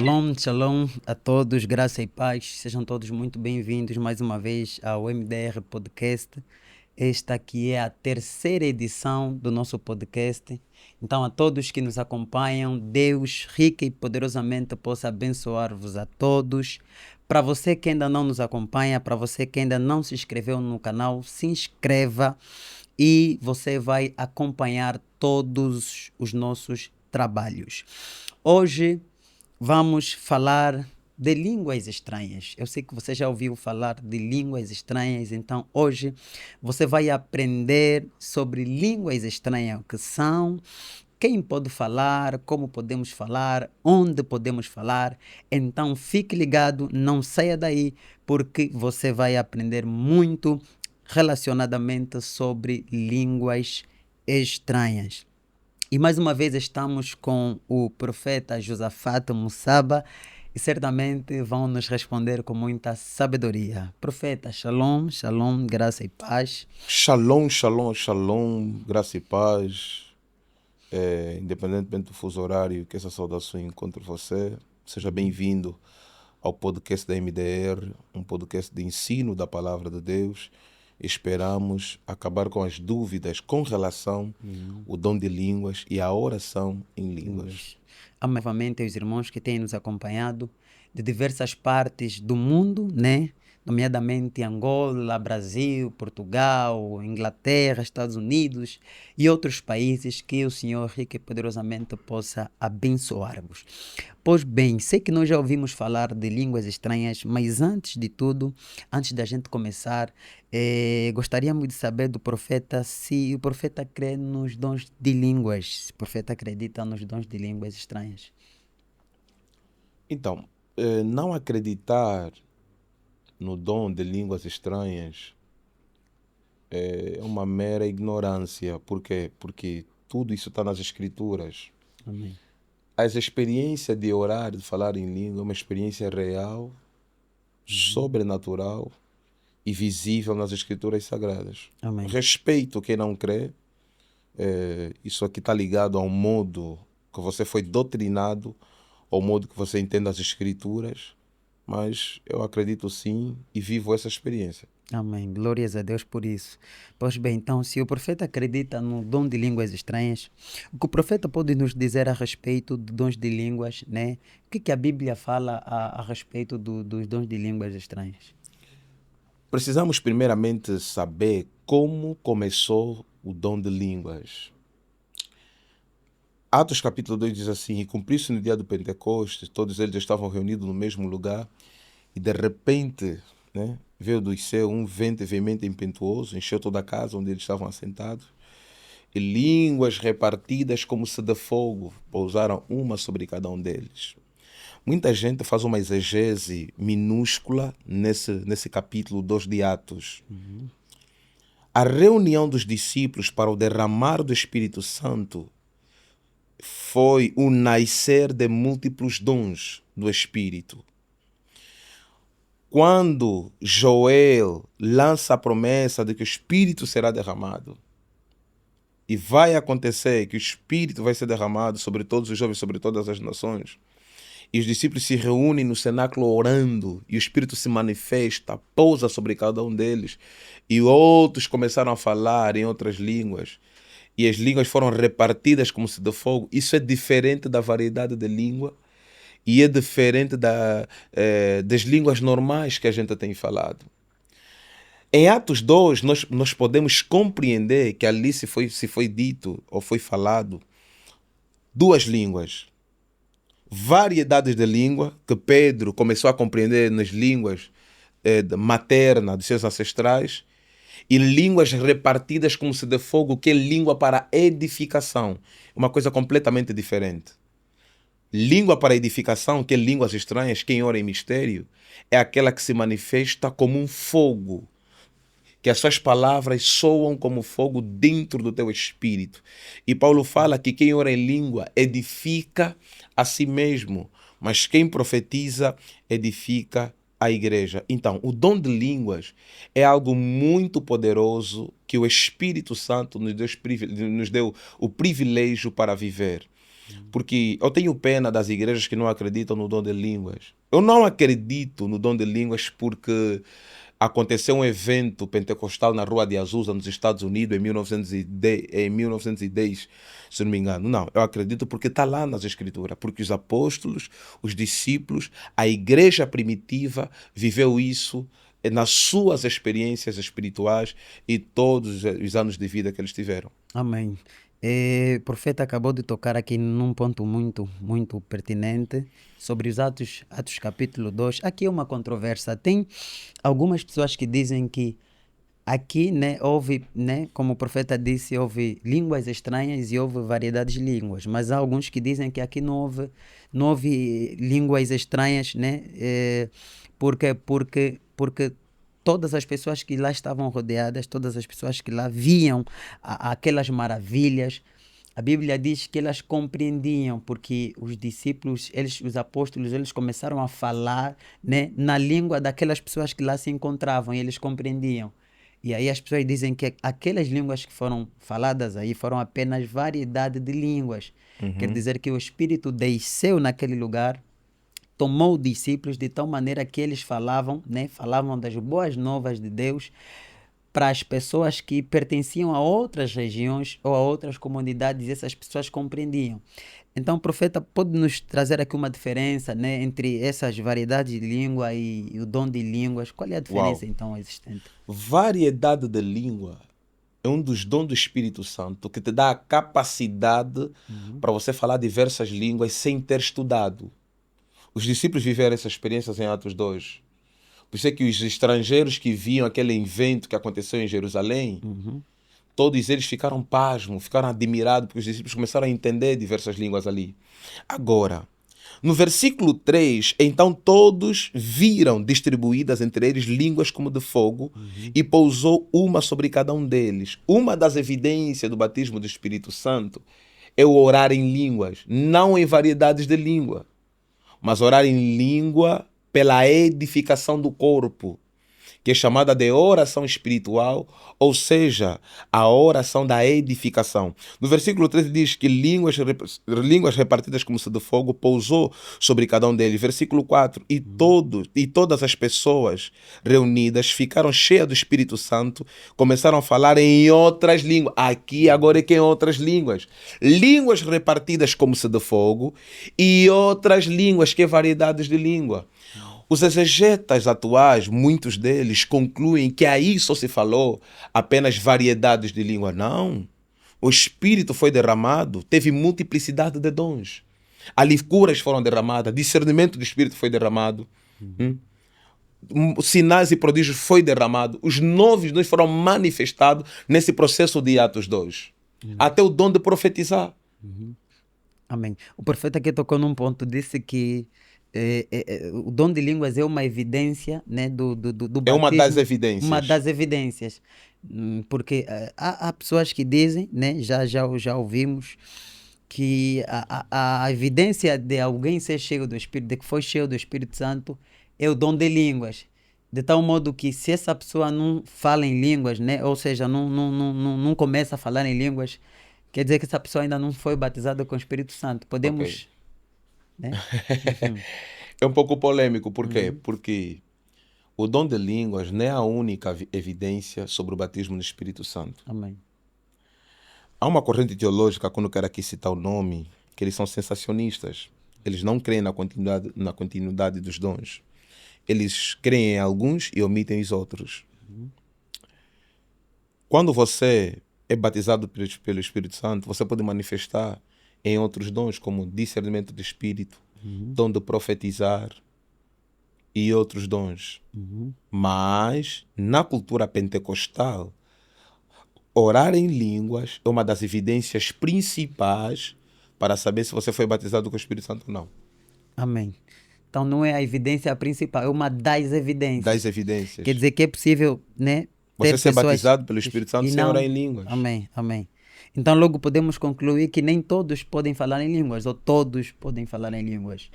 Shalom, shalom a todos, graça e paz. Sejam todos muito bem-vindos mais uma vez ao MDR Podcast. Esta aqui é a terceira edição do nosso podcast. Então, a todos que nos acompanham, Deus rica e poderosamente possa abençoar-vos a todos. Para você que ainda não nos acompanha, para você que ainda não se inscreveu no canal, se inscreva e você vai acompanhar todos os nossos trabalhos. Hoje vamos falar de línguas estranhas. Eu sei que você já ouviu falar de línguas estranhas, então hoje você vai aprender sobre línguas estranhas, o que são, quem pode falar, como podemos falar, onde podemos falar. Então fique ligado, não saia daí, porque você vai aprender muito relacionadamente sobre línguas estranhas. E mais uma vez estamos com o profeta Josafat Mussaba e certamente vão nos responder com muita sabedoria. Profeta, shalom, shalom, graça e paz. Shalom, shalom, shalom, graça e paz. Independentemente do fuso horário, que essa saudação encontre você. Seja bem-vindo ao podcast da MDR, um podcast de ensino da palavra de Deus. Esperamos acabar com as dúvidas com relação ao dom de línguas e a oração em línguas. Amo novamente os irmãos que têm nos acompanhado de diversas partes do mundo, né? Nomeadamente Angola, Brasil, Portugal, Inglaterra, Estados Unidos e outros países, que o Senhor rico e poderosamente possa abençoar-vos. Pois bem, sei que nós já ouvimos falar de línguas estranhas, mas antes de tudo, antes da gente começar, gostaríamos de saber do profeta se o profeta crê nos dons de línguas, se o profeta acredita nos dons de línguas estranhas. Então, não acreditar no dom de línguas estranhas é uma mera ignorância. Por quê? Porque tudo isso está nas escrituras. Amém. As experiências de orar, de falar em língua, é uma experiência real, sobrenatural e visível nas escrituras sagradas. Amém. Respeito quem não crê. Isso aqui está ligado ao modo que você foi doutrinado, ao modo que você entende as escrituras, mas eu acredito sim e vivo essa experiência. Amém. Glórias a Deus por isso. Pois bem, então, se o profeta acredita no dom de línguas estranhas, o que o profeta pode nos dizer a respeito de dons de línguas, né? O que a Bíblia fala a respeito dos dons de línguas estranhas? Precisamos primeiramente saber como começou o dom de línguas. Atos capítulo 2 diz assim: e cumpriu-se no dia do Pentecostes, todos eles estavam reunidos no mesmo lugar, e de repente, né, veio do céu um vento veemente e impetuoso, encheu toda a casa onde eles estavam assentados, e línguas repartidas como se de fogo pousaram uma sobre cada um deles. Muita gente faz uma exegese minúscula nesse capítulo 2 de Atos. A reunião dos discípulos para o derramar do Espírito Santo foi o nascer de múltiplos dons do Espírito. Quando Joel lança a promessa de que o Espírito será derramado, e vai acontecer que o Espírito vai ser derramado sobre todos os jovens, sobre todas as nações, e os discípulos se reúnem no cenáculo orando, e o Espírito se manifesta, pousa sobre cada um deles, e outros começaram a falar em outras línguas, e as línguas foram repartidas como se de fogo. Isso é diferente da variedade de língua e é diferente das línguas normais que a gente tem falado. Em Atos 2, nós podemos compreender que ali se foi dito ou foi falado duas línguas. Variedades de língua que Pedro começou a compreender nas línguas materna dos seus ancestrais, e línguas repartidas como se de fogo, que é língua para edificação. Uma coisa completamente diferente. Língua para edificação, que é línguas estranhas, quem ora em mistério, é aquela que se manifesta como um fogo, que as suas palavras soam como fogo dentro do teu espírito. E Paulo fala que quem ora em língua edifica a si mesmo, mas quem profetiza edifica a igreja. Então, o dom de línguas é algo muito poderoso que o Espírito Santo nos deu o privilégio para viver. Porque eu tenho pena das igrejas que não acreditam no dom de línguas. Eu não acredito no dom de línguas porque aconteceu um evento pentecostal na Rua de Azusa, nos Estados Unidos, em 1910, se não me engano. Não, eu acredito porque está lá nas Escrituras. Porque os apóstolos, os discípulos, a igreja primitiva viveu isso nas suas experiências espirituais e todos os anos de vida que eles tiveram. Amém. O profeta acabou de tocar aqui num ponto muito pertinente sobre os Atos capítulo 2. Aqui é uma controvérsia. Tem algumas pessoas que dizem que aqui, né, houve, né, como o profeta disse, houve línguas estranhas e houve variedades de línguas. Mas há alguns que dizem que aqui não houve línguas estranhas, né, porque todas as pessoas que lá estavam rodeadas, todas as pessoas que lá viam aquelas maravilhas, a Bíblia diz que elas compreendiam, porque os discípulos, os apóstolos, eles começaram a falar, né, na língua daquelas pessoas que lá se encontravam e eles compreendiam. E aí as pessoas dizem que aquelas línguas que foram faladas aí foram apenas variedade de línguas. Quer dizer que o Espírito desceu naquele lugar, tomou discípulos de tal maneira que eles falavam, né, falavam das boas novas de Deus para as pessoas que pertenciam a outras regiões ou a outras comunidades, e essas pessoas compreendiam. Então o profeta pode nos trazer aqui uma diferença, né, entre essas variedades de língua e o dom de línguas. Qual é a diferença Uau! então existente? Variedade de língua é um dos dons do Espírito Santo que te dá a capacidade para você falar diversas línguas sem ter estudado. Os discípulos viveram essas experiências em Atos 2. Por isso é que os estrangeiros que viam aquele evento que aconteceu em Jerusalém, todos eles ficaram pasmos, ficaram admirados, porque os discípulos começaram a entender diversas línguas ali. Agora, no versículo 3, então todos viram distribuídas entre eles línguas como de fogo e pousou uma sobre cada um deles. Uma das evidências do batismo do Espírito Santo é o orar em línguas, não em variedades de língua, mas orar em língua pela edificação do corpo, que é chamada de oração espiritual, ou seja, a oração da edificação. No versículo 13 diz que línguas repartidas como se de fogo pousou sobre cada um deles. Versículo 4, e todas as pessoas reunidas ficaram cheias do Espírito Santo, começaram a falar em outras línguas. Aqui agora é que em outras línguas. Línguas repartidas como se de fogo e outras línguas, que é variedades de língua. Os exegetas atuais, muitos deles, concluem que aí só se falou apenas variedades de língua. Não. O Espírito foi derramado, teve multiplicidade de dons. Ali curas foram derramadas, discernimento do Espírito foi derramado. Sinais e prodígios foi derramado. Os novos dons foram manifestados nesse processo de Atos 2. Até o dom de profetizar. Amém. O profeta aqui tocou num ponto, disse que o dom de línguas é uma evidência, né, do É uma das batismo, evidências. uma das evidências. Porque há pessoas que dizem, né, já ouvimos, que a evidência de alguém ser cheio do Espírito, de que foi cheio do Espírito Santo, é o dom de línguas. De tal modo que se essa pessoa não fala em línguas, né, ou seja, não começa a falar em línguas, quer dizer que essa pessoa ainda não foi batizada com o Espírito Santo. Podemos, né? É um pouco polêmico, por quê? Porque o dom de línguas não é a única evidência sobre o batismo no Espírito Santo. Amém. Há uma corrente teológica, quando eu quero aqui citar o nome, que eles são sensacionistas. Eles não creem na continuidade dos dons. Eles creem em alguns e omitem os outros. Quando você é batizado pelo Espírito Santo, você pode manifestar em outros dons, como discernimento do Espírito, dom de profetizar e outros dons. Mas, na cultura pentecostal, orar em línguas é uma das evidências principais para saber se você foi batizado com o Espírito Santo ou não. Amém. Então não é a evidência principal, é uma das evidências. Das evidências. Quer dizer que é possível, né, Você ter ser pessoas batizado pelo Espírito Santo e sem orar em línguas. Amém, amém. Então logo podemos concluir que nem todos podem falar em línguas, ou todos podem falar em línguas.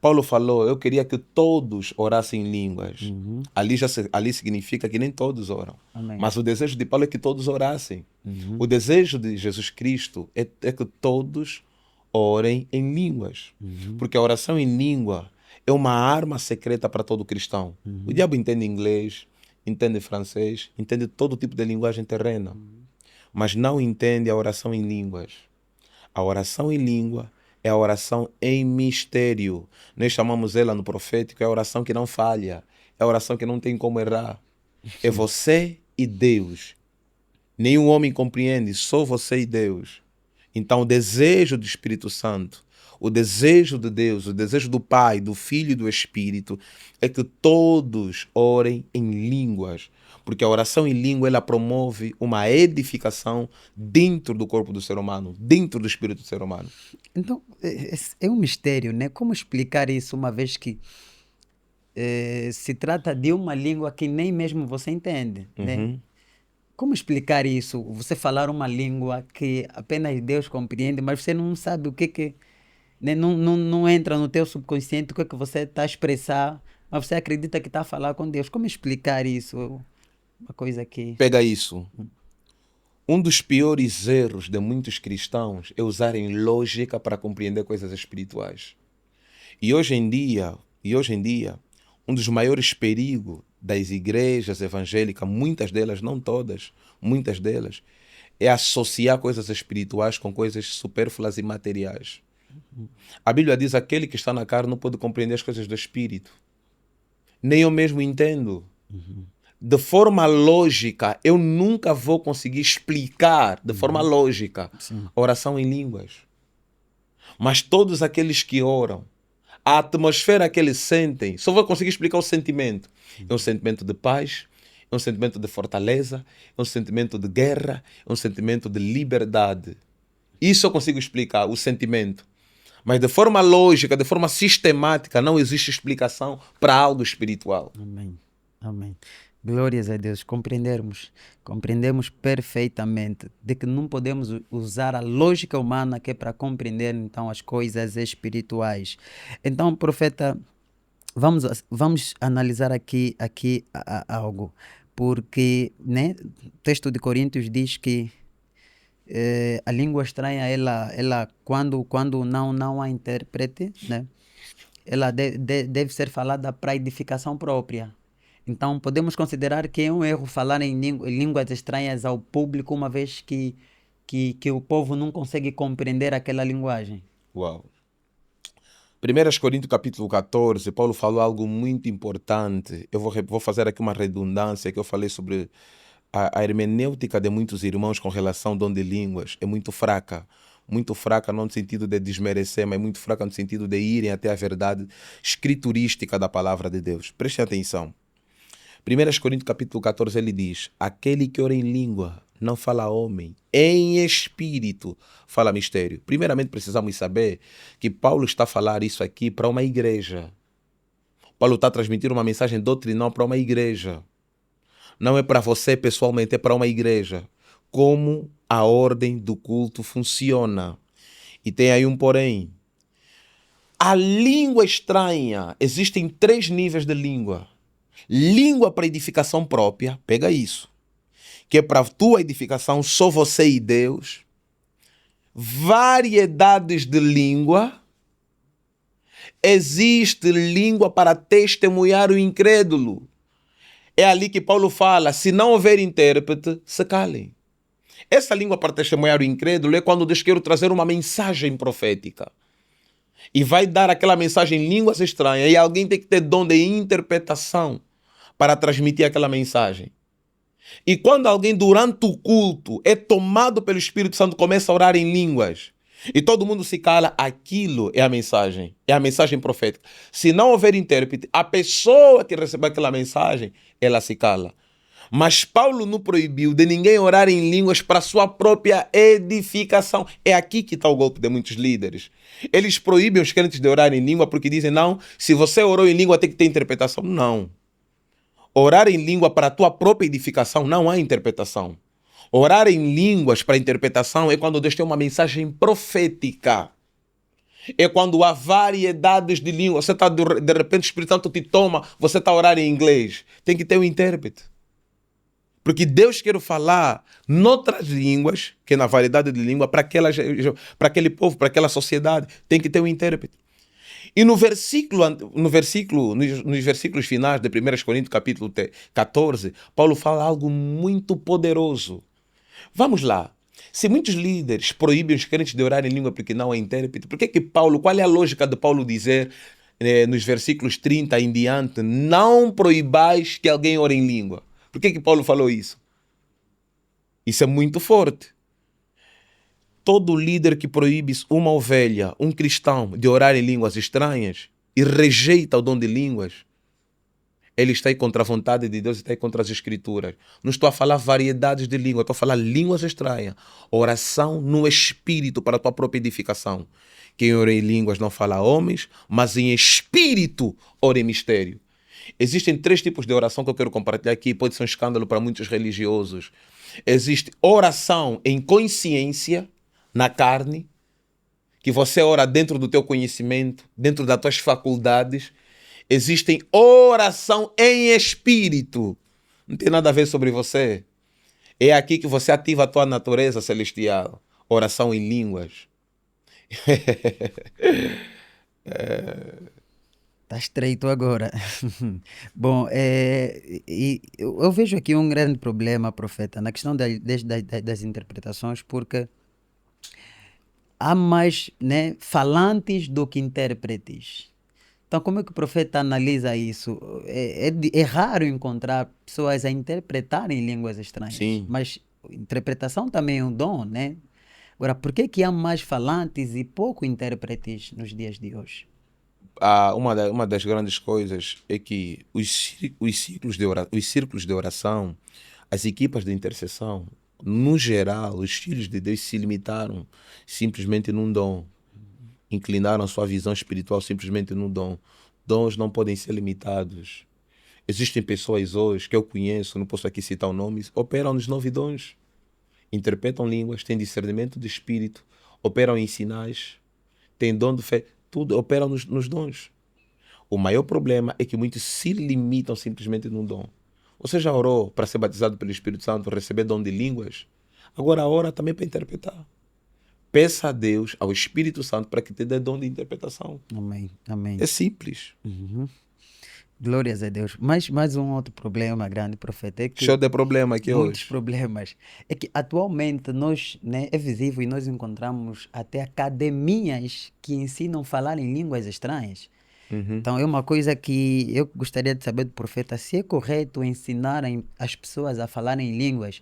Paulo falou, eu queria que todos orassem em línguas. Ali significa que nem todos oram. Amém. Mas o desejo de Paulo é que todos orassem. O desejo de Jesus Cristo é que todos orem em línguas. Porque a oração em língua é uma arma secreta para todo cristão. O diabo entende inglês, entende francês, entende todo tipo de linguagem terrena, mas não entende a oração em línguas. A oração em língua é a oração em mistério. Nós chamamos ela no profético, é a oração que não falha, é a oração que não tem como errar. É você e Deus. Nenhum homem compreende, só você e Deus. Então o desejo do Espírito Santo, o desejo de Deus, o desejo do Pai, do Filho e do Espírito é que todos orem em línguas. Porque a oração em língua ela promove uma edificação dentro do corpo do ser humano, dentro do espírito do ser humano. Então, é um mistério, né? Como explicar isso, uma vez que se trata de uma língua que nem mesmo você entende, né? Como explicar isso? Você falar uma língua que apenas Deus compreende, mas você não sabe o que né? Não entra no teu subconsciente o que você está a expressar, mas você acredita que está a falar com Deus. Como explicar isso? Uma coisa que... Pega isso. Um dos piores erros de muitos cristãos é usarem lógica para compreender coisas espirituais. E hoje em dia, um dos maiores perigos das igrejas evangélicas, muitas delas, não todas, muitas delas, é associar coisas espirituais com coisas supérfluas e materiais. A Bíblia diz: aquele que está na carne não pode compreender as coisas do espírito. Nem eu mesmo entendo. De forma lógica, eu nunca vou conseguir explicar de forma lógica a oração em línguas. Mas todos aqueles que oram, a atmosfera que eles sentem, só vou conseguir explicar o sentimento. É um sentimento de paz, é um sentimento de fortaleza, é um sentimento de guerra, é um sentimento de liberdade. Isso eu consigo explicar, o sentimento. Mas de forma lógica, de forma sistemática, não existe explicação para algo espiritual. Amém. Amém. Glórias a Deus. Compreendemos perfeitamente de que não podemos usar a lógica humana que é para compreender então as coisas espirituais. Então, profeta, vamos analisar aqui algo, porque, né, o texto de Coríntios diz que a língua estranha, ela quando não a intérprete, né, ela deve ser falada para edificação própria. Então, podemos considerar que é um erro falar em línguas estranhas ao público, uma vez que o povo não consegue compreender aquela linguagem. Uau! 1 Coríntios capítulo 14, Paulo falou algo muito importante. Eu vou fazer aqui uma redundância que eu falei sobre a hermenêutica de muitos irmãos com relação ao dom de línguas. É muito fraca. Muito fraca não no sentido de desmerecer, mas muito fraca no sentido de irem até a verdade escriturística da palavra de Deus. Preste atenção. 1 Coríntios capítulo 14, ele diz: aquele que ora em língua não fala homem, em espírito fala mistério. Primeiramente precisamos saber que Paulo está a falar isso aqui para uma igreja. Paulo está a transmitir uma mensagem doutrinal para uma igreja. Não é para você pessoalmente, é para uma igreja. Como a ordem do culto funciona. E tem aí um porém. A língua estranha, existem 3 níveis de língua. Língua para edificação própria, pega isso, que é para tua edificação, só você e Deus. Variedades de língua. Existe língua para testemunhar o incrédulo. É ali que Paulo fala: se não houver intérprete, se calem. Essa língua para testemunhar o incrédulo é quando Deus quer trazer uma mensagem profética. E vai dar aquela mensagem em línguas estranhas. E alguém tem que ter dom de interpretação para transmitir aquela mensagem. E quando alguém durante o culto é tomado pelo Espírito Santo, começa a orar em línguas, e todo mundo se cala, aquilo é a mensagem profética. Se não houver intérprete, a pessoa que recebe aquela mensagem, ela se cala. Mas Paulo não proibiu de ninguém orar em línguas para sua própria edificação. É aqui que está o golpe de muitos líderes. Eles proíbem os crentes de orar em língua porque dizem: não, se você orou em língua tem que ter interpretação. Não. Orar em língua para a tua própria edificação, não há interpretação. Orar em línguas para interpretação é quando Deus tem uma mensagem profética. É quando há variedades de línguas. Você está, de repente, o Espírito Santo te toma, você está a orar em inglês. Tem que ter um intérprete. Porque Deus quer falar noutras línguas, que é na variedade de língua, para aquele povo, para aquela sociedade. Tem que ter um intérprete. E nos versículos finais de 1 Coríntios capítulo 14, Paulo fala algo muito poderoso. Vamos lá. Se muitos líderes proíbem os crentes de orar em língua porque não há intérprete, por que Paulo, qual é a lógica de Paulo dizer nos versículos 30 em diante, não proibais que alguém ore em língua? Por que Paulo falou isso? Isso é muito forte. Todo líder que proíbe uma ovelha, um cristão, de orar em línguas estranhas e rejeita o dom de línguas, ele está aí contra a vontade de Deus, está aí contra as escrituras. Não estou a falar variedades de língua, estou a falar línguas estranhas. Oração no espírito para a tua própria edificação. Quem ora em línguas não fala a homens, mas em espírito ora em mistério. Existem 3 tipos de oração que eu quero compartilhar aqui, pode ser um escândalo para muitos religiosos. Existe oração em consciência, na carne, que você ora dentro do teu conhecimento, dentro das tuas faculdades. Existem oração em espírito. Não tem nada a ver sobre você. É aqui que você ativa a tua natureza celestial. Oração em línguas. Está estreito agora. Bom, eu vejo aqui um grande problema, profeta, na questão das interpretações, porque há mais, né, falantes do que intérpretes. Então, como é que o profeta analisa isso? É raro encontrar pessoas a interpretarem línguas estranhas, Sim. mas interpretação também é um dom, né? Agora, por que há mais falantes e pouco intérpretes nos dias de hoje? Uma das grandes coisas é que os círculos de oração, as equipas de intercessão, no geral, os filhos de Deus se limitaram simplesmente num dom. Inclinaram a sua visão espiritual simplesmente num dom. Dons não podem ser limitados. Existem pessoas hoje que eu conheço, não posso aqui citar o nome, operam nos 9 dons. Interpretam línguas, têm discernimento de espírito, operam em sinais, têm dom de fé, tudo operam nos dons. O maior problema é que muitos se limitam simplesmente num dom. Você já orou para ser batizado pelo Espírito Santo, receber dom de línguas? Agora ora também para interpretar. Peça a Deus, ao Espírito Santo, para que te dê dom de interpretação. Amém, amém. É simples. Glórias a Deus. Mas mais um outro problema grande, profeta, é que Show de problema aqui muitos hoje. problemas. É que atualmente nós, né, é visível e nós encontramos até academias que ensinam a falar em línguas estranhas. Então é uma coisa que eu gostaria de saber do profeta, se é correto ensinarem as pessoas a falarem línguas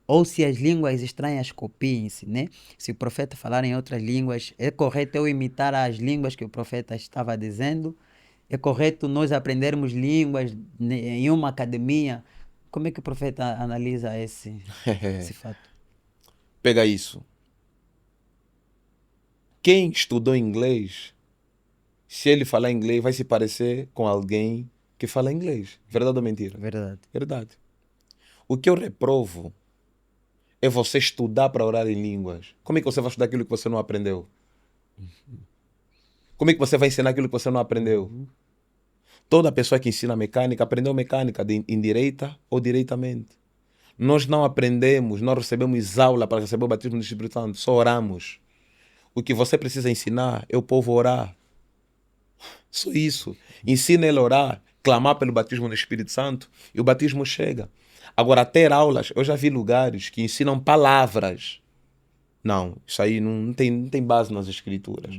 ou se as línguas estranhas copiem-se, né? Se o profeta falar em outras línguas, é correto eu imitar as línguas que o profeta estava dizendo? É correto nós aprendermos línguas, né, em uma academia? Como é que o profeta analisa esse fato? Pega isso. Quem estudou inglês, se ele falar inglês, vai se parecer com alguém que fala inglês. Verdade ou mentira? Verdade. Verdade. O que eu reprovo é você estudar para orar em línguas. Como é que você vai estudar aquilo que você não aprendeu? Como é que você vai ensinar aquilo que você não aprendeu? Toda pessoa que ensina mecânica aprendeu mecânica indireita ou direitamente. Nós não aprendemos, não recebemos aula para receber o batismo do Espírito Santo, só oramos. O que você precisa ensinar é o povo a orar. Só isso. Ensina ele a orar, clamar pelo batismo do Espírito Santo e o batismo chega. Agora, ter aulas, eu já vi lugares que ensinam palavras. Não, isso aí não tem base nas escrituras.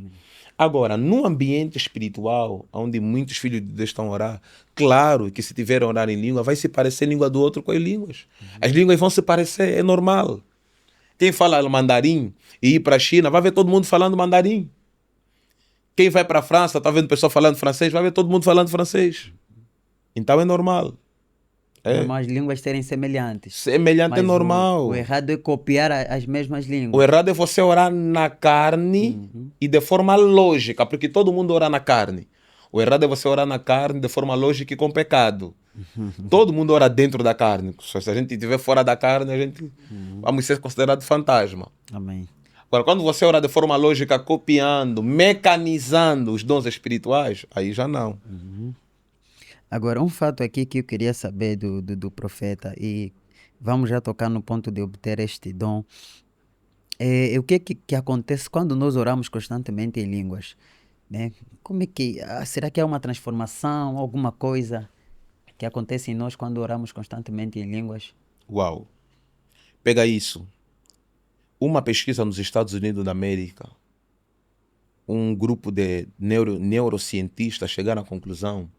Agora, no ambiente espiritual, onde muitos filhos de Deus estão a orar, claro que se tiver a orar em língua, vai se parecer a língua do outro com as línguas. As línguas vão se parecer, é normal. Quem fala mandarim e ir para a China, vai ver todo mundo falando mandarim. Quem vai para a França, está vendo o pessoal falando francês, vai ver todo mundo falando francês. Então é normal. Normal as línguas serem semelhantes. Semelhante é Mas normal. o errado é copiar as mesmas línguas. O errado é você orar na carne e de forma lógica, porque todo mundo ora na carne. O errado é você orar na carne de forma lógica e com pecado. Todo mundo ora dentro da carne. Se a gente estiver fora da carne, a gente vamos ser considerados fantasma. Amém. Agora, quando você ora de forma lógica, copiando, mecanizando os dons espirituais, aí já não. Agora, um fato aqui que eu queria saber do profeta, e Vamos já tocar no ponto de obter este dom. O que é que acontece quando nós oramos constantemente em línguas? Né? Como é que, será que há uma transformação, alguma coisa que acontece em nós quando oramos constantemente em línguas? Uau! Pega isso. Uma pesquisa nos Estados Unidos da América, um grupo de neurocientistas chegaram à conclusão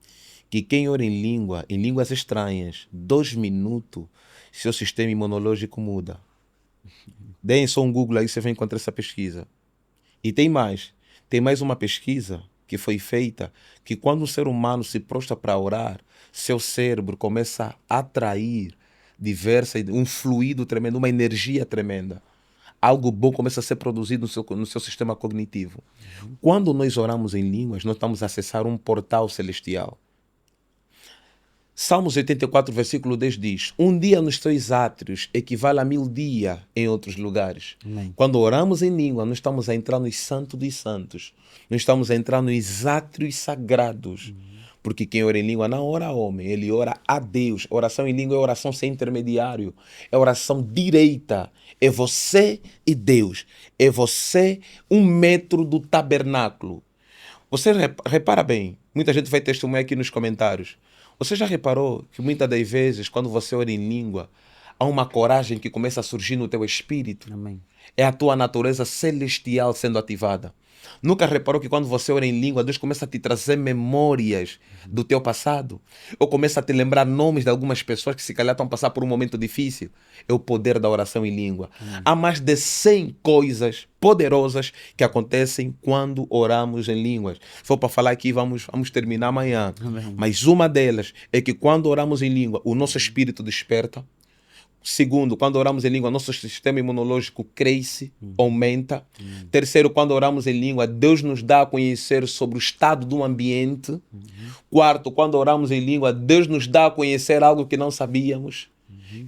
que quem ora em línguas estranhas, 2 minutos, seu sistema imunológico muda. Deem só um Google aí, você vai encontrar essa pesquisa. E tem mais. Tem mais uma pesquisa que foi feita que quando um ser humano se prostra para orar, seu cérebro começa a atrair um fluido tremendo, uma energia tremenda. Algo bom começa a ser produzido no seu sistema cognitivo. Quando nós oramos em línguas, nós estamos a acessar um portal celestial. Salmos 84, versículo 10 diz: um dia nos teus átrios equivale a 1000 dias em outros lugares. Amém. Quando oramos em língua, nós estamos a entrar nos santos dos santos. Nós estamos a entrar nos átrios sagrados. Porque quem ora em língua não ora a homem, ele ora a Deus. Oração em língua é oração sem intermediário. É oração direita. É você e Deus. É você 1 metro do tabernáculo. Você repara bem, muita gente vai testemunhar aqui nos comentários. Você já reparou que muitas das vezes, quando você ora em língua, há uma coragem que começa a surgir no teu espírito? Amém. É a tua natureza celestial sendo ativada. Nunca reparou que quando você ora em língua, Deus começa a te trazer memórias do teu passado? Ou começa a te lembrar nomes de algumas pessoas que se calhar estão a passar por um momento difícil? É o poder da oração em língua. Há mais de 100 coisas poderosas que acontecem quando oramos em línguas. Se for para falar aqui, vamos terminar amanhã. Amém. Mas uma delas é que quando oramos em língua, o nosso espírito desperta. Segundo, quando oramos em língua, nosso sistema imunológico cresce, aumenta. Terceiro, quando oramos em língua, Deus nos dá a conhecer sobre o estado do ambiente. Quarto, quando oramos em língua, Deus nos dá a conhecer algo que não sabíamos.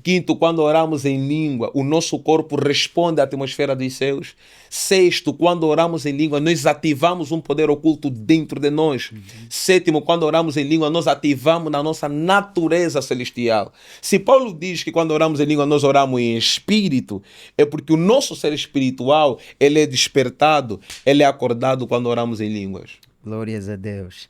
Quinto, quando oramos em língua, o nosso corpo responde à atmosfera dos céus. Sexto, quando oramos em língua, nós ativamos um poder oculto dentro de nós. Sétimo, quando oramos em língua, nós ativamos na nossa natureza celestial. Se Paulo diz que quando oramos em língua, nós oramos em espírito, é porque o nosso ser espiritual, ele é despertado, ele é acordado quando oramos em línguas. Glórias a Deus.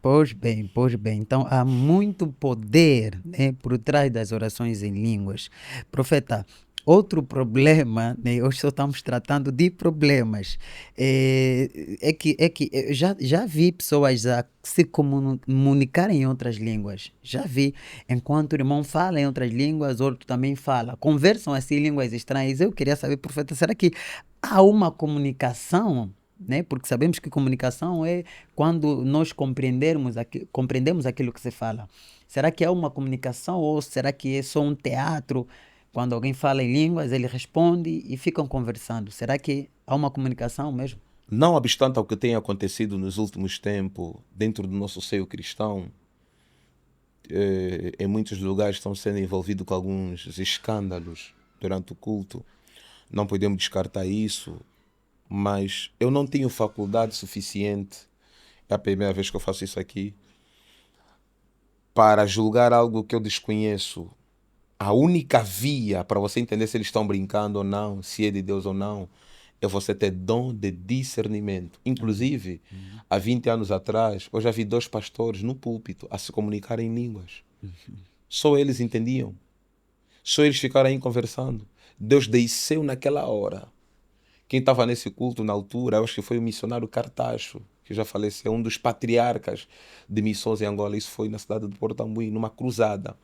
Pois bem, pois bem. Então há muito poder, né, por trás das orações em línguas. Profeta, outro problema, né, hoje só estamos tratando de problemas, é que eu já vi pessoas a se comunicarem em outras línguas. Já vi. Enquanto o irmão fala em outras línguas, outro também fala. Conversam assim línguas estranhas. Eu queria saber, profeta, será que há uma comunicação? Né? Porque sabemos que comunicação é quando nós compreendemos aquilo que se fala. Será que é uma comunicação ou será que é só um teatro? Quando alguém fala em línguas, ele responde e ficam conversando. Será que há uma comunicação mesmo? Não obstante ao que tem acontecido nos últimos tempos dentro do nosso seio cristão, em muitos lugares estão sendo envolvidos com alguns escândalos durante o culto. Não podemos descartar isso, mas eu não tenho faculdade suficiente, é a primeira vez que eu faço isso aqui, para julgar algo que eu desconheço. A única via para você entender se eles estão brincando ou não, se é de Deus ou não, é você ter dom de discernimento. Inclusive, há 20 anos atrás, eu já vi 2 pastores no púlpito a se comunicar em línguas. Só eles entendiam. Só eles ficaram aí conversando. Deus desceu naquela hora. Quem estava nesse culto na altura, eu acho que foi o missionário Cartacho, que já faleceu, um dos patriarcas de missões em Angola. Isso foi na cidade de Porto Ambuí, numa cruzada.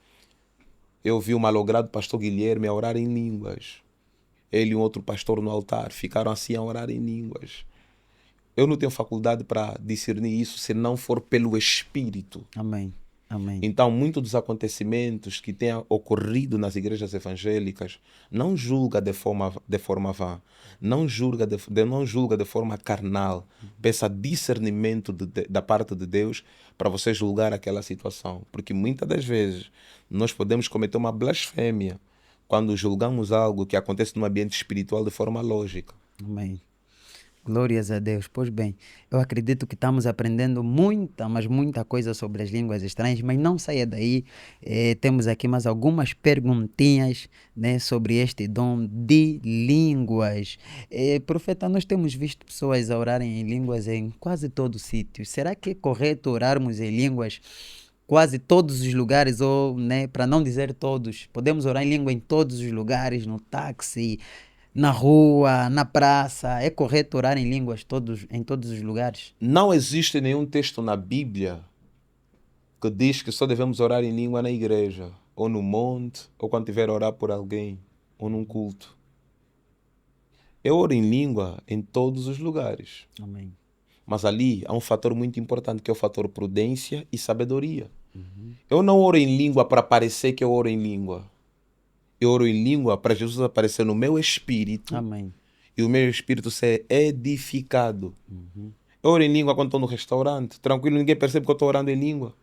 Eu vi o malogrado pastor Guilherme a orar em línguas. Ele e um outro pastor no altar ficaram assim a orar em línguas. Eu não tenho faculdade para discernir isso se não for pelo Espírito. Amém. Amém. Então, muitos dos acontecimentos que têm ocorrido nas igrejas evangélicas, não julga de forma vã, não julga de forma carnal. Peça discernimento da parte de Deus para você julgar aquela situação. Porque muitas das vezes nós podemos cometer uma blasfêmia quando julgamos algo que acontece no ambiente espiritual de forma lógica. Amém. Glórias a Deus. Pois bem, eu acredito que estamos aprendendo muita, mas muita coisa sobre as línguas estranhas, mas não saia daí. Temos aqui mais algumas perguntinhas, né, sobre este dom de línguas. Profeta, nós temos visto pessoas a orarem em línguas em quase todo sítio. Será que é correto orarmos em línguas quase todos os lugares, ou, né, para não dizer todos, podemos orar em língua em todos os lugares, no táxi, na rua, na praça? É correto orar em línguas em todos os lugares? Não existe nenhum texto na Bíblia que diz que só devemos orar em língua na igreja, ou no monte, ou quando tiver a orar por alguém, ou num culto. Eu oro em língua em todos os lugares. Amém. Mas ali há um fator muito importante, que é o fator prudência e sabedoria. Eu não oro em língua para parecer que eu oro em língua. Eu oro em língua para Jesus aparecer no meu espírito Amém. e o meu espírito ser edificado. Eu oro em língua quando estou no restaurante, tranquilo, ninguém percebe que eu estou orando em língua.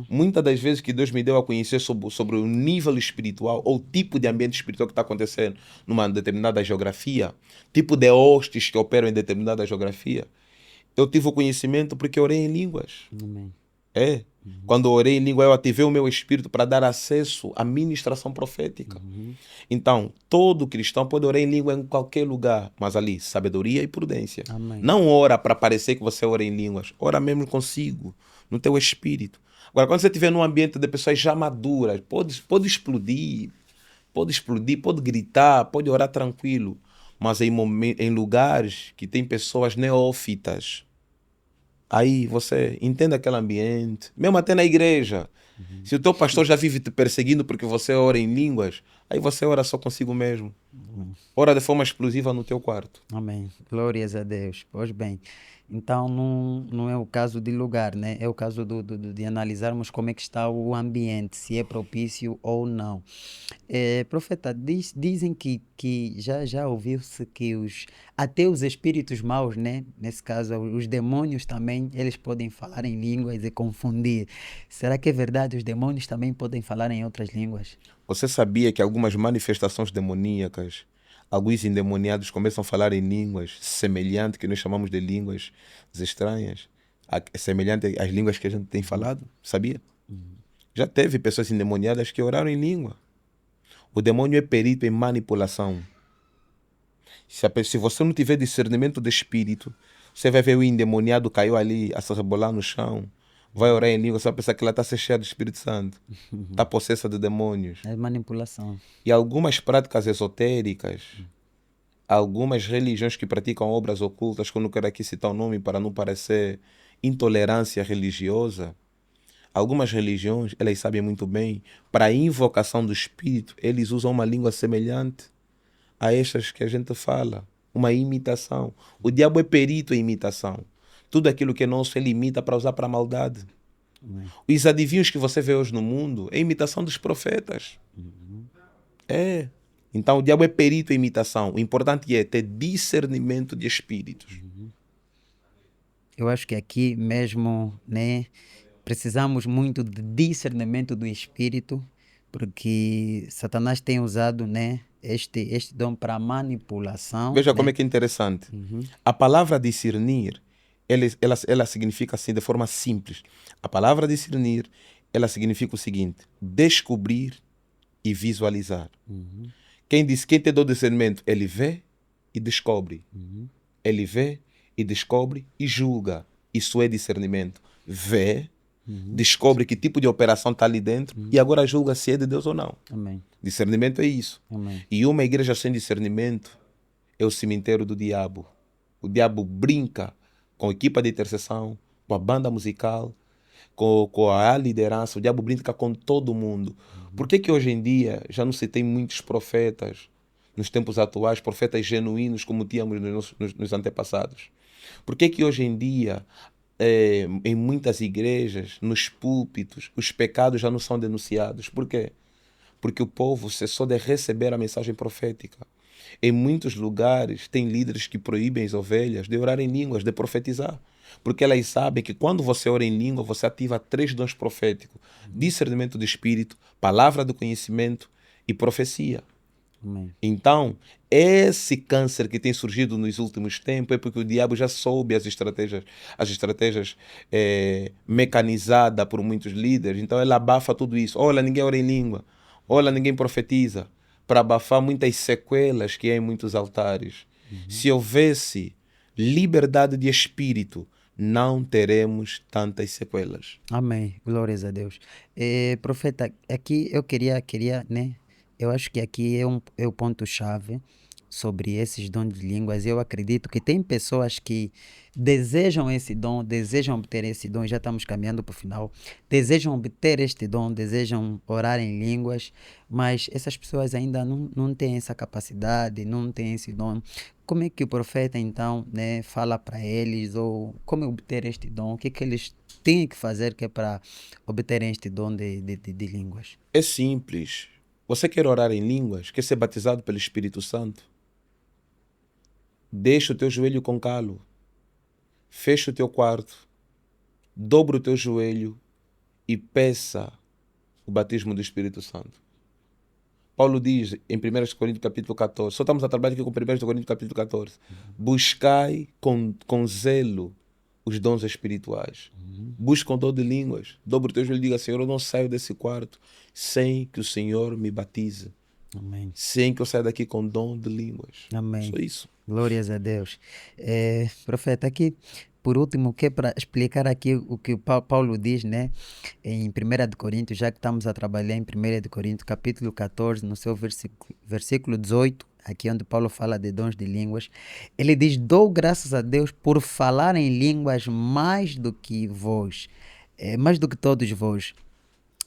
Muitas das vezes que Deus me deu a conhecer sobre o nível espiritual ou o tipo de ambiente espiritual que está acontecendo numa determinada geografia, tipo de hostes que operam em determinada geografia, eu tive o conhecimento porque eu orei em línguas. Amém. Quando eu orei em língua, eu ativei o meu espírito para dar acesso à ministração profética. Então, todo cristão pode orar em língua em qualquer lugar, mas ali, sabedoria e prudência. Amém. Não ora para parecer que você ora em línguas, ora mesmo consigo, no teu espírito. Agora, quando você estiver num ambiente de pessoas já maduras, pode explodir, pode gritar, pode orar tranquilo, mas em lugares que tem pessoas neófitas, aí você entende aquele ambiente, mesmo até na igreja. Se o teu pastor já vive te perseguindo porque você ora em línguas, aí você ora só consigo mesmo. Ora de forma explosiva no teu quarto. Amém. Glórias a Deus. Pois bem, então não é o caso de lugar, né? É o caso de analisarmos como é que está o ambiente, se é propício ou não. Profeta, dizem que já ouviu-se que até os espíritos maus, né? Nesse caso, os demônios também, eles podem falar em línguas e confundir. Será que é verdade? Os demônios também podem falar em outras línguas? Você sabia que algumas manifestações demoníacas, alguns endemoniados começam a falar em línguas semelhantes, que nós chamamos de línguas estranhas, semelhante às línguas que a gente tem falado? Sabia? Já teve pessoas endemoniadas que oraram em língua. O demônio é perito em manipulação. Se você não tiver discernimento de espírito, você vai ver o endemoniado caiu ali a se rebolar no chão, vai orar em língua, você vai pensar que ela está cheia do Espírito Santo, está possessa de demônios. É manipulação. E algumas práticas esotéricas, algumas religiões que praticam obras ocultas, que eu não quero aqui citar o nome para não parecer intolerância religiosa, algumas religiões, elas sabem muito bem, para a invocação do Espírito, eles usam uma língua semelhante a estas que a gente fala, uma imitação. O diabo é perito em imitação. Tudo aquilo que é nosso, ele imita para usar para a maldade. Os adivinhos que você vê hoje no mundo é imitação dos profetas. Então o diabo é perito em imitação. O importante é ter discernimento de espíritos. Eu acho que aqui mesmo, né, precisamos muito de discernimento do espírito, porque Satanás tem usado, né, este dom para manipulação, Veja né? como é que é interessante. A palavra discernir, ela significa assim de forma simples. A palavra discernir, ela significa o seguinte: descobrir e visualizar. Quem tem dom de discernimento, ele vê e descobre. Ele vê e descobre e julga. Isso é discernimento. Vê, descobre que tipo de operação está ali dentro e agora julga se é de Deus ou não. Amém. Discernimento é isso. Amém. E uma igreja sem discernimento é o cemitério do diabo. O diabo brinca com a equipa de intercessão, com a banda musical, com a liderança. O diabo brinca com todo mundo. Por que hoje em dia já não se tem muitos profetas, nos tempos atuais, profetas genuínos como tínhamos nos antepassados? Por que hoje em dia, em muitas igrejas, nos púlpitos, os pecados já não são denunciados? Por quê? Porque o povo cessou de receber a mensagem profética. Em muitos lugares tem líderes que proíbem as ovelhas de orar em línguas, de profetizar. Porque elas sabem que quando você ora em língua, você ativa 3 dons proféticos: discernimento de espírito, palavra do conhecimento e profecia. Amém. Então, esse câncer que tem surgido nos últimos tempos é porque o diabo já soube as estratégias mecanizadas por muitos líderes. Então, ele abafa tudo isso. Olha, ninguém ora em língua. Olha, ninguém profetiza. Para abafar muitas sequelas que há em muitos altares. Se houvesse liberdade de espírito, não teremos tantas sequelas. Amém. Glórias a Deus. Profeta, aqui eu queria, né? Eu acho que aqui é o ponto-chave sobre esses dons de línguas. Eu acredito que tem pessoas que desejam esse dom, desejam obter esse dom, já estamos caminhando para o final, desejam obter este dom, desejam orar em línguas, mas essas pessoas ainda não têm essa capacidade, não têm esse dom. Como é que o profeta, então, né, fala para eles, ou como obter este dom? O que é que eles têm que fazer que é para obterem este dom de línguas? É simples. Você quer orar em línguas? Quer ser batizado pelo Espírito Santo? Deixa o teu joelho com calo. Fecha o teu quarto. Dobra o teu joelho e peça o batismo do Espírito Santo. Paulo diz em 1 Coríntios capítulo 14, só estamos a trabalhar aqui com 1 Coríntios capítulo 14, buscai com zelo os dons espirituais. Busca com dom de línguas. Dobra o teu joelho e diga, Senhor, eu não saio desse quarto sem que o Senhor me batize. Amém. Sem que eu saia daqui com dom de línguas. Amém. Só isso. Glórias a Deus. Profeta, aqui, por último, que é para explicar aqui o que o Paulo diz, né, em 1 de Coríntios, já que estamos a trabalhar em 1 de Coríntios, capítulo 14, no seu versículo 18, aqui onde Paulo fala de dons de línguas, ele diz, dou graças a Deus por falar em línguas mais do que vós, mais do que todos vós.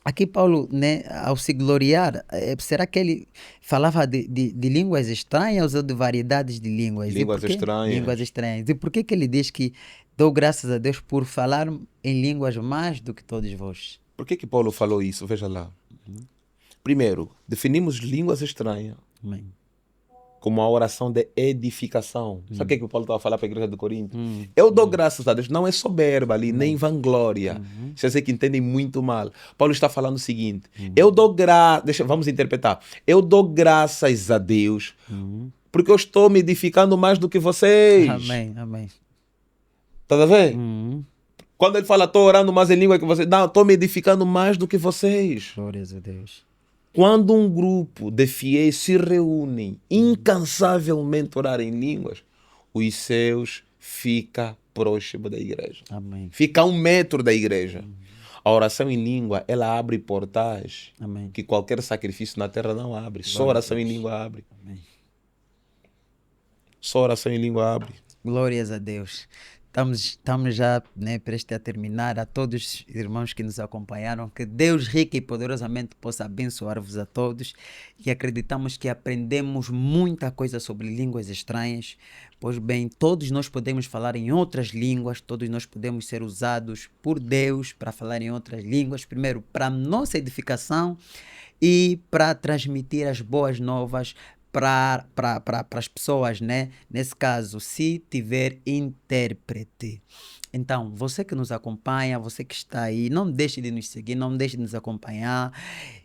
Aqui Paulo, né, ao se gloriar, será que ele falava de línguas estranhas ou de variedades de línguas? E por Línguas quê? estranhas. Línguas estranhas. E por que ele diz que dou graças a Deus por falar em línguas mais do que todos vós? Por que Paulo falou isso? Veja lá. Primeiro, definimos línguas estranhas Amém. como a oração de edificação. Sabe o que Paulo estava a falar para a igreja de Corinto? Eu dou graças a Deus, não é soberba ali, nem vanglória. Vocês que entendem muito mal. Paulo está falando o seguinte, eu dou vamos interpretar, eu dou graças a Deus porque eu estou me edificando mais do que vocês. Amém, amém. Tá vendo? Quando ele fala, estou orando mais em língua que vocês, não, estou me edificando mais do que vocês. Glórias a Deus. Quando um grupo de fiéis se reúnem incansavelmente orar em línguas, os céus ficam próximos da igreja. Amém. Fica a 1 metro da igreja. A oração em língua, ela abre portais Amém. que qualquer sacrifício na terra não abre. Só oração em língua abre. Amém. Só oração em língua abre. Glórias a Deus. Estamos já, né, prestes a terminar. A todos os irmãos que nos acompanharam, que Deus rica e poderosamente possa abençoar-vos a todos, e acreditamos que aprendemos muita coisa sobre línguas estranhas. Pois bem, todos nós podemos falar em outras línguas, todos nós podemos ser usados por Deus para falar em outras línguas, primeiro para nossa edificação e para transmitir as boas novas para as pessoas, né? Nesse caso, se tiver intérprete. Então, você que nos acompanha, você que está aí, não deixe de nos seguir, não deixe de nos acompanhar.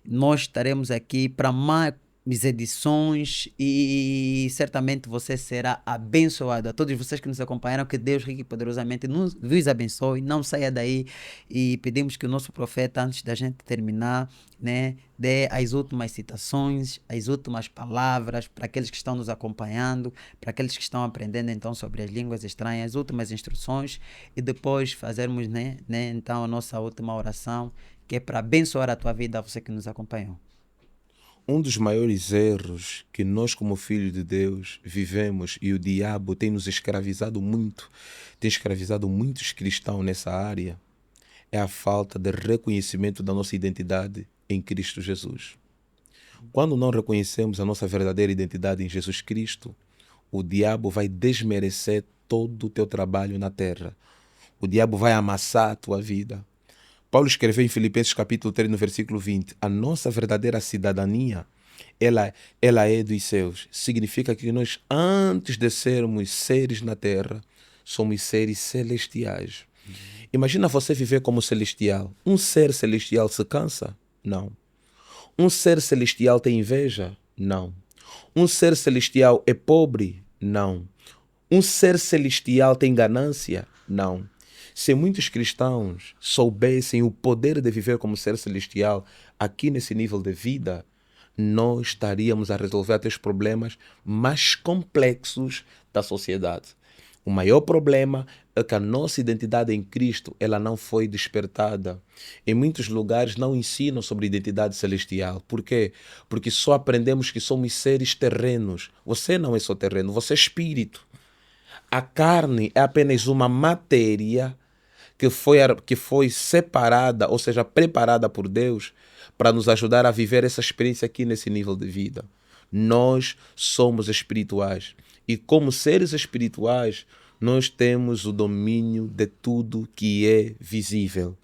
Nós estaremos aqui para mais edições e certamente você será abençoado. A todos vocês que nos acompanharam, que Deus rico e poderosamente vos abençoe. Não saia daí, e pedimos que o nosso profeta, antes da gente terminar, né, dê as últimas citações, as últimas palavras para aqueles que estão nos acompanhando, para aqueles que estão aprendendo então sobre as línguas estranhas, as últimas instruções, e depois fazermos, né, então a nossa última oração, que é para abençoar a tua vida, você que nos acompanhou. Um dos maiores erros que nós, como filhos de Deus, vivemos, e o diabo tem nos escravizado muito, tem escravizado muitos cristãos nessa área, é a falta de reconhecimento da nossa identidade em Cristo Jesus. Quando não reconhecemos a nossa verdadeira identidade em Jesus Cristo, o diabo vai desmerecer todo o teu trabalho na terra. O diabo vai amassar a tua vida. Paulo escreveu em Filipenses capítulo 3, no versículo 20, a nossa verdadeira cidadania, ela é dos céus. Significa que nós, antes de sermos seres na terra, somos seres celestiais. Imagina você viver como celestial. Um ser celestial se cansa? Não. Um ser celestial tem inveja? Não. Um ser celestial é pobre? Não. Um ser celestial tem ganância? Não. Se muitos cristãos soubessem o poder de viver como ser celestial aqui nesse nível de vida, nós estaríamos a resolver até os problemas mais complexos da sociedade. O maior problema é que a nossa identidade em Cristo ela não foi despertada. Em muitos lugares não ensinam sobre identidade celestial. Por quê? Porque só aprendemos que somos seres terrenos. Você não é só terreno, você é espírito. A carne é apenas uma matéria que foi separada, ou seja, preparada por Deus para nos ajudar a viver essa experiência aqui nesse nível de vida. Nós somos espirituais e como seres espirituais nós temos o domínio de tudo que é visível.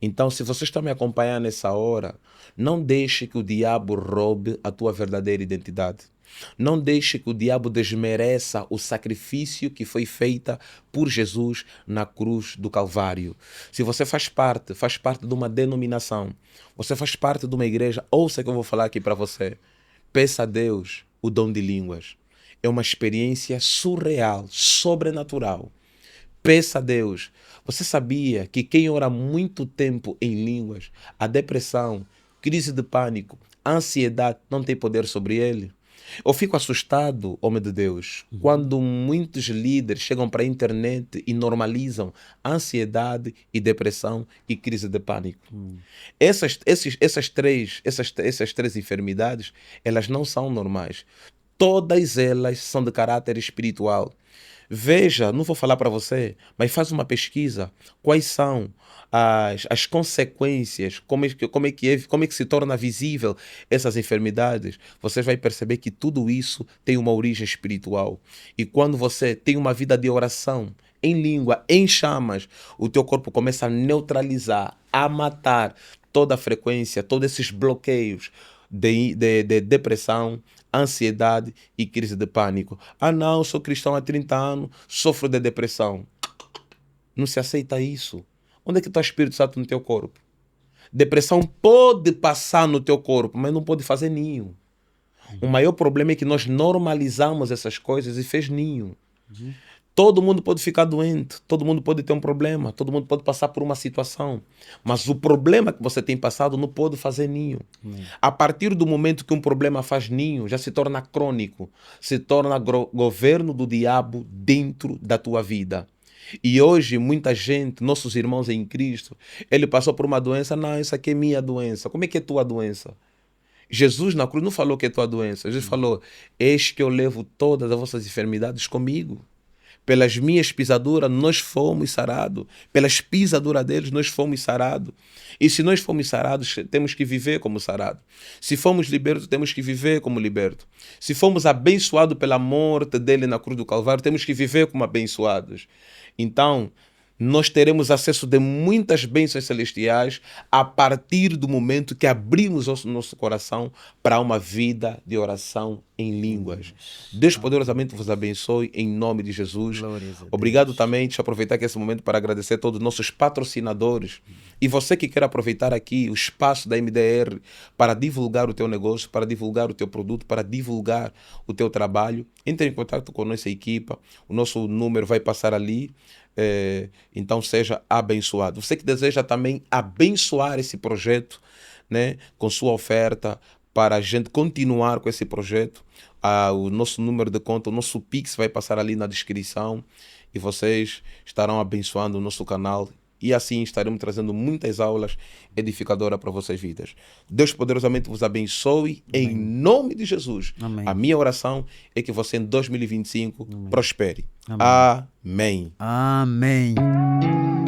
Então, se você está me acompanhando nessa hora, não deixe que o diabo roube a tua verdadeira identidade. Não deixe que o diabo desmereça o sacrifício que foi feito por Jesus na cruz do Calvário. Se você faz parte de uma denominação, você faz parte de uma igreja, ouça o que eu vou falar aqui para você. Peça a Deus o dom de línguas. É uma experiência surreal, sobrenatural. Peça a Deus. Você sabia que quem ora muito tempo em línguas, a depressão, crise de pânico, a ansiedade não tem poder sobre ele? Eu fico assustado, homem de Deus, quando muitos líderes chegam para a internet e normalizam ansiedade e depressão e crise de pânico. Essas três enfermidades, elas não são normais. Todas elas são de caráter espiritual. Veja, não vou falar para você, mas faz uma pesquisa. Quais são as consequências, como é que se torna visível essas enfermidades? Você vai perceber que tudo isso tem uma origem espiritual. E quando você tem uma vida de oração, em língua, em chamas, o teu corpo começa a neutralizar, a matar toda a frequência, todos esses bloqueios de depressão, ansiedade e crise de pânico. Ah não, sou cristão há 30 anos, sofro de depressão. Não se aceita isso. Onde é que está o Espírito Santo no teu corpo? Depressão pode passar no teu corpo, mas não pode fazer ninho. O maior problema é que nós normalizamos essas coisas e fez ninho. Todo mundo pode ficar doente, todo mundo pode ter um problema, todo mundo pode passar por uma situação. Mas o problema que você tem passado não pode fazer ninho. A partir do momento que um problema faz ninho, já se torna crônico, se torna governo do diabo dentro da tua vida. E hoje muita gente, nossos irmãos em Cristo, ele passou por uma doença, não, isso aqui é minha doença. Como é que é tua doença? Jesus na cruz não falou que é tua doença, Jesus falou, eis que eu levo todas as vossas enfermidades comigo. Pelas minhas pisaduras nós fomos sarados. Pelas pisaduras deles nós fomos sarados. E se nós fomos sarados, temos que viver como sarados. Se fomos libertos, temos que viver como libertos. Se fomos abençoados pela morte dele na cruz do Calvário, temos que viver como abençoados. Então, nós teremos acesso de muitas bênçãos celestiais a partir do momento que abrimos o nosso coração para uma vida de oração em línguas. Deus poderosamente vos abençoe em nome de Jesus. Obrigado também, deixa eu aproveitar aqui esse momento para agradecer a todos os nossos patrocinadores. E você que quer aproveitar aqui o espaço da MDR para divulgar o teu negócio, para divulgar o teu produto, para divulgar o teu trabalho, entre em contato com a nossa equipa. O nosso número vai passar ali. Então seja abençoado. Você que deseja também abençoar esse projeto, né, com sua oferta para a gente continuar com esse projeto, o nosso número de conta, o nosso Pix vai passar ali na descrição e vocês estarão abençoando o nosso canal e assim estaremos trazendo muitas aulas edificadoras para vossas vidas. Deus poderosamente vos abençoe. Amém. Em nome de Jesus. Amém. A minha oração é que você em 2025 prospere. Amém. Amém. Amém.